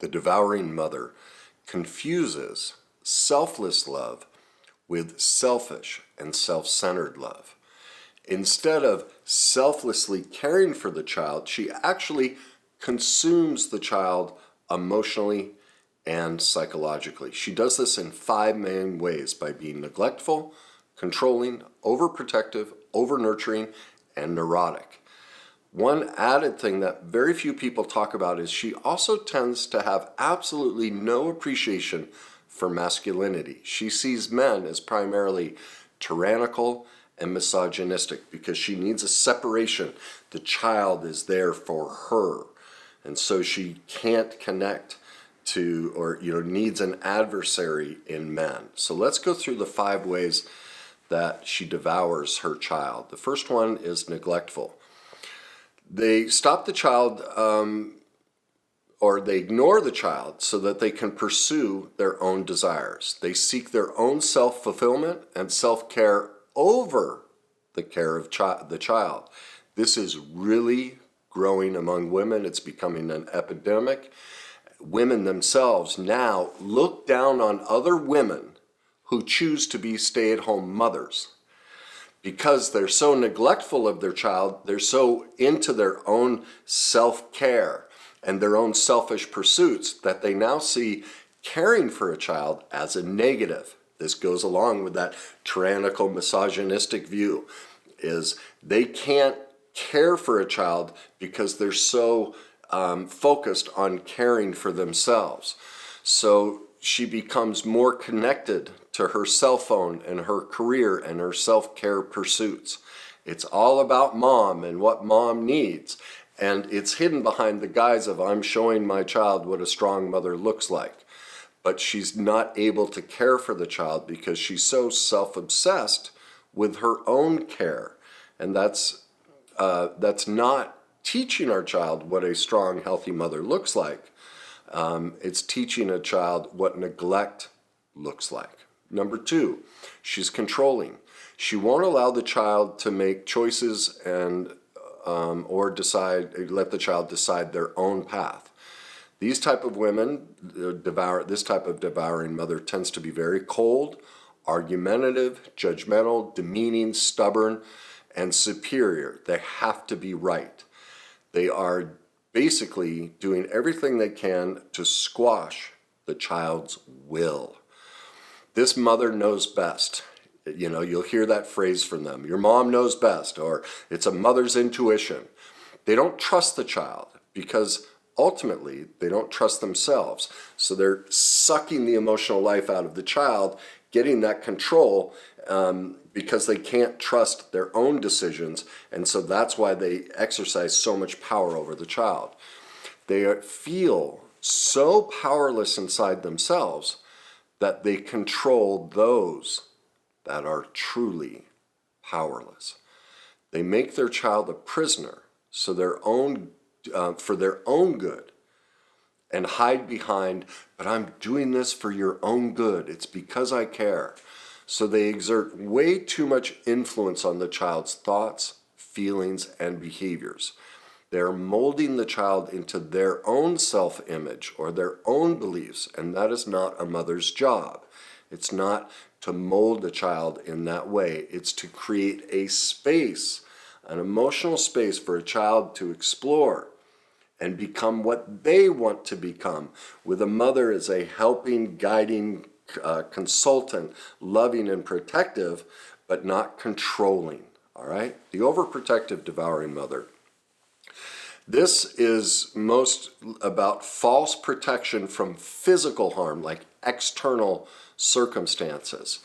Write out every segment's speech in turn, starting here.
The devouring mother confuses selfless love with selfish and self-centered love. Instead of selflessly caring for the child, she actually consumes the child emotionally and psychologically. She does this in 5 main ways: by being neglectful, controlling, overprotective, overnurturing, and neurotic. One added thing that very few people talk about is she also tends to have absolutely no appreciation for masculinity. She sees men as primarily tyrannical and misogynistic because she needs a separation. The child is there for her, and so she can't connect to, or needs an adversary in men. So let's go through the 5 ways that she devours her child. The first one is neglectful. They stop the child, or they ignore the child so that they can pursue their own desires. They seek their own self-fulfillment and self-care over the care of the child. This is really growing among women. It's becoming an epidemic. Women themselves now look down on other women who choose to be stay-at-home mothers. Because they're so neglectful of their child, they're so into their own self-care and their own selfish pursuits that they now see caring for a child as a negative. This goes along with that tyrannical, misogynistic view, is they can't care for a child because they're so focused on caring for themselves. So she becomes more connected to her cell phone and her career and her self-care pursuits. It's all about mom and what mom needs. And it's hidden behind the guise of, I'm showing my child what a strong mother looks like. But she's not able to care for the child because she's so self-obsessed with her own care. And that's not teaching our child what a strong, healthy mother looks like. It's teaching a child what neglect looks like. Number 2, she's controlling. She won't allow the child to make choices and or let the child decide their own path. These type of women, this type of devouring mother tends to be very cold, argumentative, judgmental, demeaning, stubborn, and superior. They have to be right. They are basically doing everything they can to squash the child's will. This mother knows best. You'll hear that phrase from them. Your mom knows best, or it's a mother's intuition. They don't trust the child because ultimately they don't trust themselves. So they're sucking the emotional life out of the child, getting that control because they can't trust their own decisions. And so that's why they exercise so much power over the child. They feel so powerless inside themselves that they control those that are truly powerless. They make their child a prisoner for their own good, and hide behind, but I'm doing this for your own good. It's because I care. So they exert way too much influence on the child's thoughts, feelings, and behaviors. They're molding the child into their own self-image or their own beliefs, and that is not a mother's job. It's not to mold the child in that way. It's to create a space, an emotional space for a child to explore and become what they want to become, with a mother as a helping, guiding consultant, loving and protective, but not controlling. All right? The overprotective, devouring mother. This is most about false protection from physical harm, like external circumstances.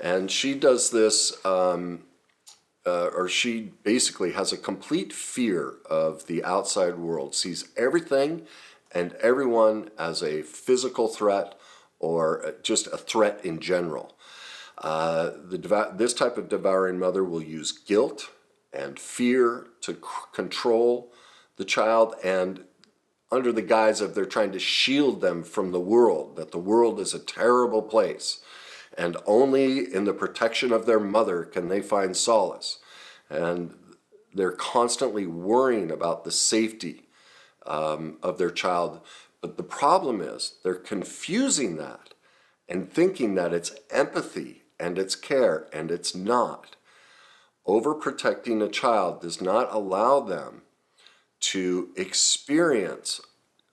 And she does this, or she basically has a complete fear of the outside world, sees everything and everyone as a physical threat or just a threat in general. This type of devouring mother will use guilt and fear to control the child, and under the guise of they're trying to shield them from the world, that the world is a terrible place, and only in the protection of their mother can they find solace. And they're constantly worrying about the safety of their child, But the problem is they're confusing that and thinking that it's empathy and it's care, and it's not. Overprotecting a child does not allow them to experience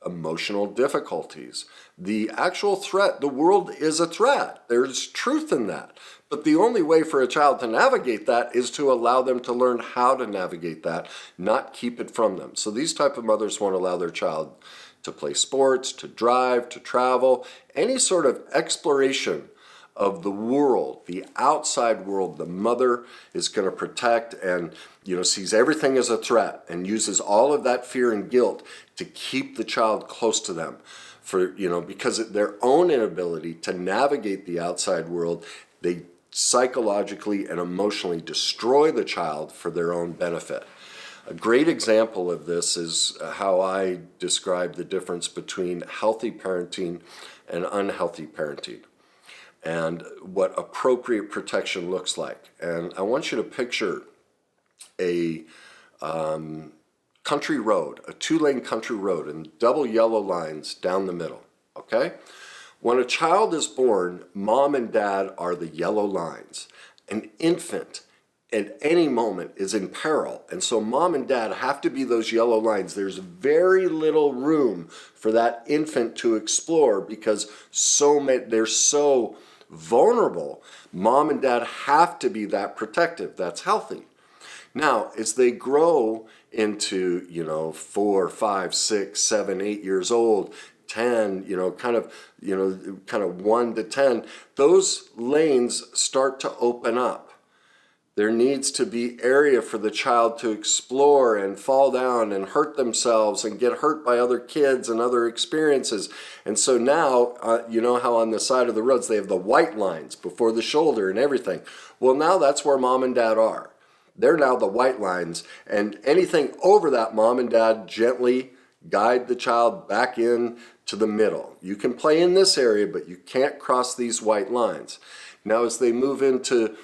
emotional difficulties. The actual threat, the world is a threat. There's truth in that. But the only way for a child to navigate that is to allow them to learn how to navigate that, not keep it from them. So these type of mothers want to allow their child to play sports, to drive, to travel, any sort of exploration of the world, the outside world. The mother is going to protect and, sees everything as a threat and uses all of that fear and guilt to keep the child close to them because of their own inability to navigate the outside world. They psychologically and emotionally destroy the child for their own benefit. A great example of this is how I describe the difference between healthy parenting and unhealthy parenting, and what appropriate protection looks like. And I want you to picture a country road, a 2-lane country road, and double yellow lines down the middle, okay? When a child is born, mom and dad are the yellow lines. An infant at any moment is in peril, and so mom and dad have to be those yellow lines. There's very little room for that infant to explore because they're so vulnerable. Mom and dad have to be that protective. That's healthy. Now, as they grow into 4, 5, 6, 7, 8 years old, 10, kind of 1 to 10, those lanes start to open up. There needs to be area for the child to explore and fall down and hurt themselves and get hurt by other kids and other experiences. And so now, you know how on the side of the roads they have the white lines before the shoulder and everything. Well, now that's where mom and dad are. They're now the white lines, and anything over that, mom and dad gently guide the child back in to the middle. You can play in this area, but you can't cross these white lines. Now, as they move into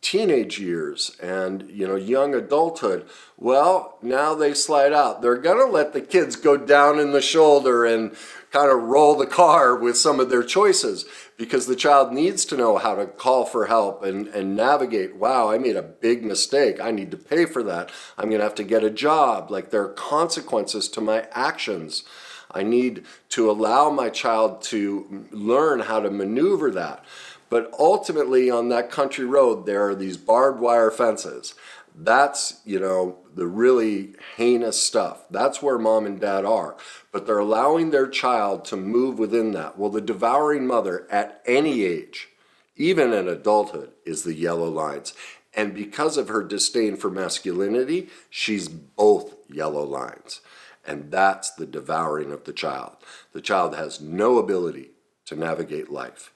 teenage years and young adulthood, well, now they slide out. They're gonna let the kids go down in the shoulder and kind of roll the car with some of their choices, because the child needs to know how to call for help and navigate. Wow, I made a big mistake. I need to pay for that. I'm gonna have to get a job. Like, there are consequences to my actions. I need to allow my child to learn how to maneuver that. But ultimately, on that country road, there are these barbed wire fences. That's, the really heinous stuff. That's where mom and dad are. But they're allowing their child to move within that. Well, the devouring mother at any age, even in adulthood, is the yellow lines. And because of her disdain for masculinity, she's both yellow lines. And that's the devouring of the child. The child has no ability to navigate life.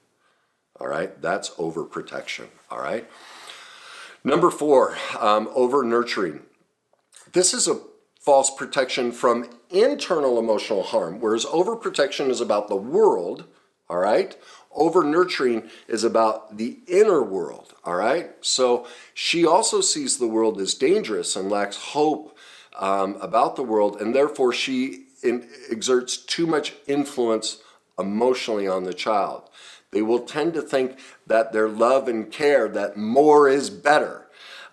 All right, that's overprotection. All right. Number 4, over-nurturing. This is a false protection from internal emotional harm, whereas overprotection is about the world. All right. Over-nurturing is about the inner world. All right. So she also sees the world as dangerous and lacks hope about the world, and therefore she exerts too much influence emotionally on the child. They will tend to think that their love and care, that more is better.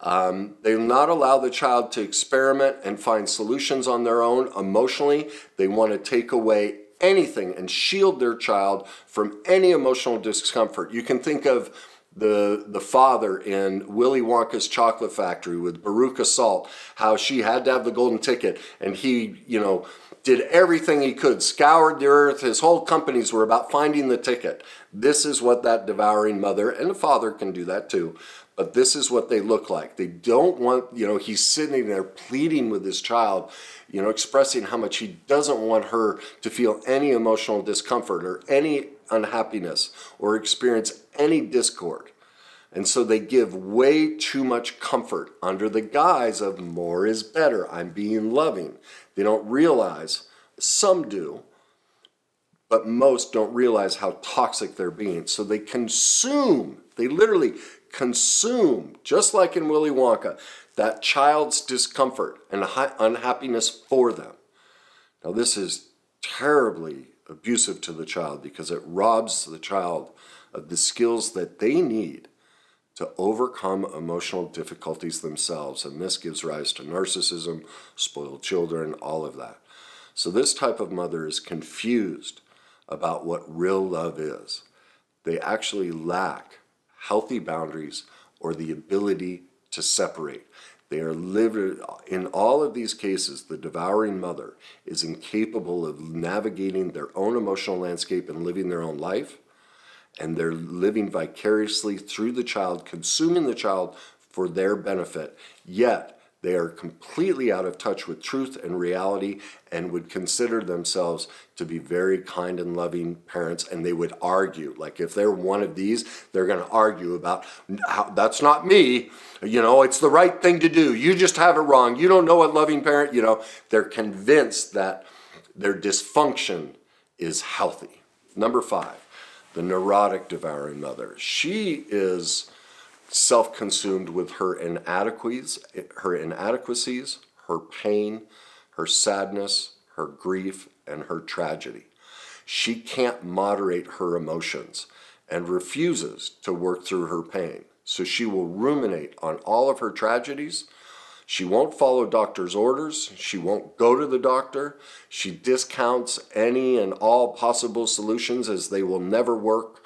They will not allow the child to experiment and find solutions on their own emotionally. They want to take away anything and shield their child from any emotional discomfort. You can think of the father in Willy Wonka's chocolate factory with Veruca salt, how she had to have the golden ticket, and he, did everything he could, scoured the earth. His whole companies were about finding the ticket. This is what that devouring mother, and the father can do that too, but this is what they look like. They don't want, he's sitting there pleading with his child, expressing how much he doesn't want her to feel any emotional discomfort or any unhappiness or experience any discord. And so they give way too much comfort under the guise of more is better. I'm being loving. They don't realize, some do, but most don't realize how toxic they're being. So they literally consume, just like in Willy Wonka, that child's discomfort and unhappiness for them. Now, this is terribly abusive to the child because it robs the child of the skills that they need to overcome emotional difficulties themselves. And this gives rise to narcissism, spoiled children, all of that. So this type of mother is confused about what real love is. They actually lack healthy boundaries or the ability to separate. They are living, in all of these cases, the devouring mother is incapable of navigating their own emotional landscape and living their own life. And they're living vicariously through the child, consuming the child for their benefit. Yet they are completely out of touch with truth and reality and would consider themselves to be very kind and loving parents. And they would argue, like if they're one of these, they're going to argue about, that's not me. It's the right thing to do. You just have it wrong. You don't know what loving parent, they're convinced that their dysfunction is healthy. Number 5, the neurotic devouring mother. She is self-consumed with her inadequacies, her pain, her sadness, her grief, and her tragedy. She can't moderate her emotions and refuses to work through her pain. So she will ruminate on all of her tragedies. She won't follow doctor's orders. She won't go to the doctor. She discounts any and all possible solutions as they will never work.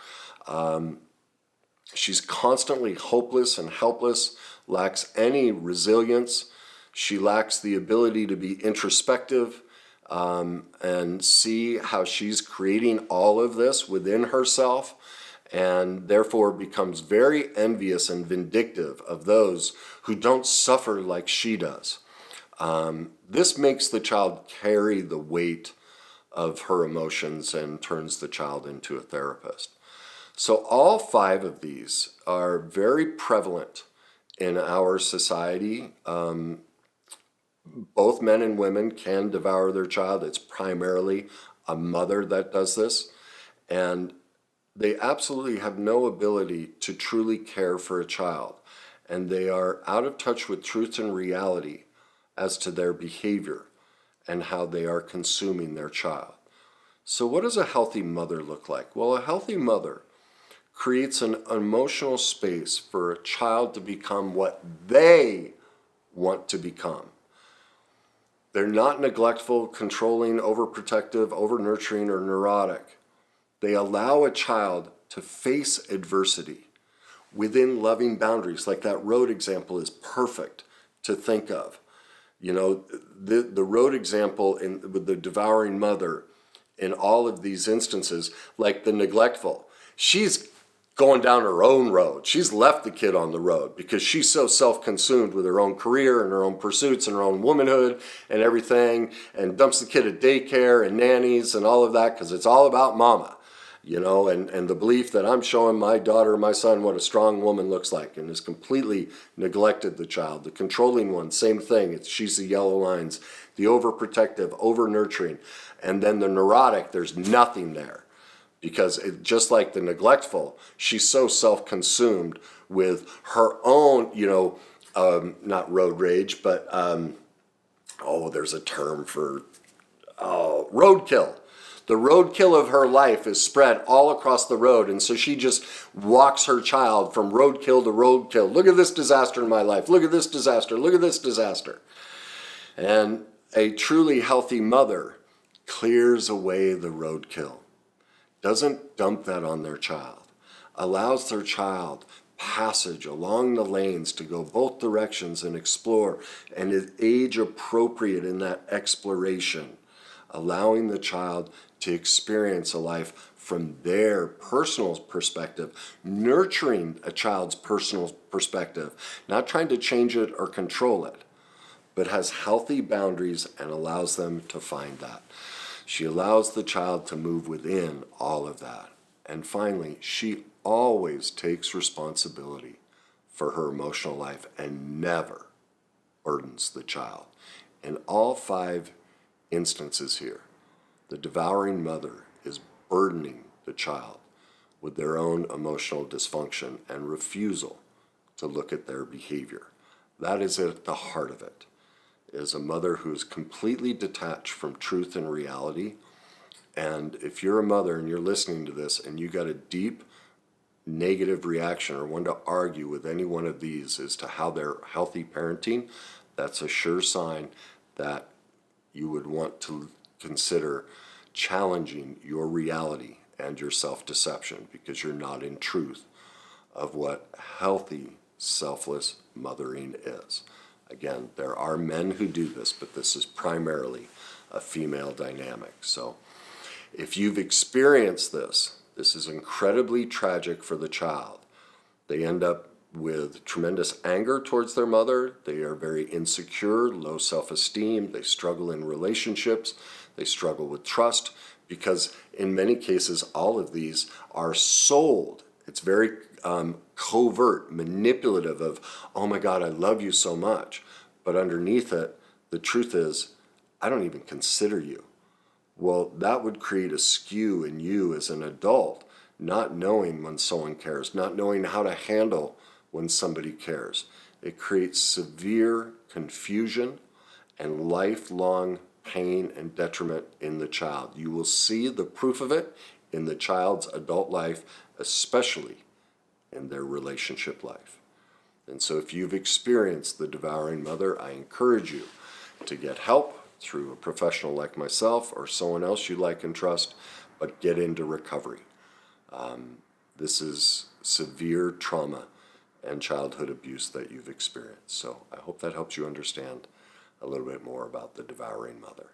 She's constantly hopeless and helpless, lacks any resilience. She lacks the ability to be introspective and see how she's creating all of this within herself, and therefore becomes very envious and vindictive of those who don't suffer like she does. This makes the child carry the weight of her emotions and turns the child into a therapist. So all 5 of these are very prevalent in our society. Both men and women can devour their child. It's primarily a mother that does this. And they absolutely have no ability to truly care for a child. And they are out of touch with truth and reality as to their behavior and how they are consuming their child. So what does a healthy mother look like? Well, a healthy mother creates an emotional space for a child to become what they want to become. They're not neglectful, controlling, overprotective, overnurturing, or neurotic. They allow a child to face adversity within loving boundaries. Like that road example is perfect to think of. The road example with the devouring mother in all of these instances, like the neglectful, she's going down her own road. She's left the kid on the road because she's so self-consumed with her own career and her own pursuits and her own womanhood and everything, and dumps the kid at daycare and nannies and all of that because it's all about mama, and the belief that I'm showing my daughter, my son, what a strong woman looks like, and has completely neglected the child. The controlling one, same thing. She's the yellow lines. The overprotective, over-nurturing. And then the neurotic, there's nothing there. Because just like the neglectful, she's so self-consumed with her own, not road rage, but, there's a term for, roadkill. The roadkill of her life is spread all across the road, and so she just walks her child from roadkill to roadkill. Look at this disaster in my life. Look at this disaster. Look at this disaster. And a truly healthy mother clears away the roadkill. Doesn't dump that on their child, allows their child passage along the lanes to go both directions and explore, and is age appropriate in that exploration, allowing the child to experience a life from their personal perspective, nurturing a child's personal perspective, not trying to change it or control it, but has healthy boundaries and allows them to find that. She allows the child to move within all of that. And finally, she always takes responsibility for her emotional life and never burdens the child. In all 5 instances here, the devouring mother is burdening the child with their own emotional dysfunction and refusal to look at their behavior. That is at the heart of it. Is a mother who is completely detached from truth and reality And if you're a mother and you're listening to this and you got a deep negative reaction or want to argue with any one of these as to how they're healthy parenting, that's a sure sign that you would want to consider challenging your reality and your self-deception, because you're not in truth of what healthy, selfless mothering is. Again, there are men who do this, but this is primarily a female dynamic. So if you've experienced this, this is incredibly tragic for the child. They end up with tremendous anger towards their mother. They are very insecure, low self-esteem. They struggle in relationships. They struggle with trust, because in many cases, all of these are sold. It's very covert, manipulative of, oh my God, I love you so much. But underneath it, the truth is, I don't even consider you. Well, that would create a skew in you as an adult, not knowing when someone cares, not knowing how to handle when somebody cares. It creates severe confusion and lifelong pain and detriment in the child. You will see the proof of it in the child's adult life, especially in their relationship life. And so if you've experienced the devouring mother, I encourage you to get help through a professional like myself or someone else you like and trust, but get into recovery. This is severe trauma and childhood abuse that you've experienced. So I hope that helps you understand a little bit more about the devouring mother.